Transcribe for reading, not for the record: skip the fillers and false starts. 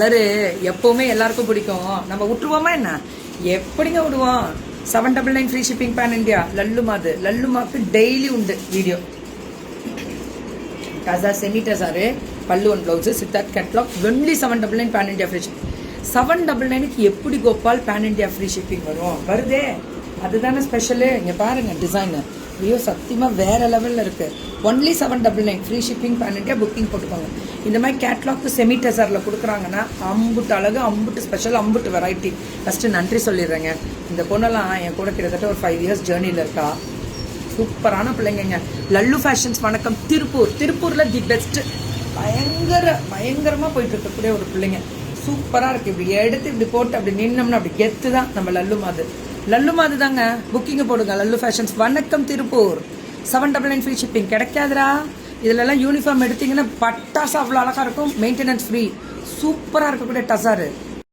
Colour எப்பவுமே எல்லாருக்கும் பிடிக்கும். நம்ம விட்டுருவோமா என்ன? எப்படிங்க விடுவோம்? 799 ஃப்ரீ ஷிப்பிங் பேன் இந்தியா. லல்லுமாக்கு டெய்லி உண்டு வீடியோ. டசா செமி டசாரு பல்லு one blouse Siddharth catalogue only 799 pan India free shipping. 799க்கு எப்படி Gopal pan India free shipping வரும்? வருதே, அதுதானே ஸ்பெஷலு. இங்கே பாருங்க டிசைனு, ஐயோ சத்தியமாக வேற லெவலில் இருக்கு. Only 799 free shipping pan India. Booking போட்டுக்கோங்க. இந்த மாதிரி கேட்லாக் செமி டசரில் கொடுக்குறாங்கன்னா அம்புட்டு அழகு, அம்புட்டு ஸ்பெஷல், அம்புட்டு வெரைட்டி. ஃபஸ்ட்டு நன்றி சொல்லிடுறேங்க. இந்த பொண்ணெல்லாம் என் கூட கிட்டத்தட்ட ஒரு 5 இயர்ஸ் ஜேர்னியில் இருக்கா. சூப்பரான பிள்ளைங்க. லல்லு ஃபேஷன்ஸ் வணக்கம். திருப்பூரில் தி பெஸ்ட்டு. பயங்கரமாக போயிட்டு இருக்கக்கூடிய ஒரு பிள்ளைங்க. சூப்பராக இருக்குது. இப்படி எடுத்து இப்படி போட்டு அப்படி நின்னோம்னா அப்படி கெத்து தான் நம்ம லல்லு மாது தாங்க. புக்கிங்கை போடுங்க. லல்லு ஃபேஷன்ஸ் வணக்கம் திருப்பூர். 799 free shipping கிடைக்காதுரா. இதுலலாம் யூனிஃபார்ம் எடுத்தீங்கன்னா பட்டாசு அவ்வளோ அழகாக இருக்கும். Maintenance free. சூப்பராக இருக்கக்கூடிய டசாரு.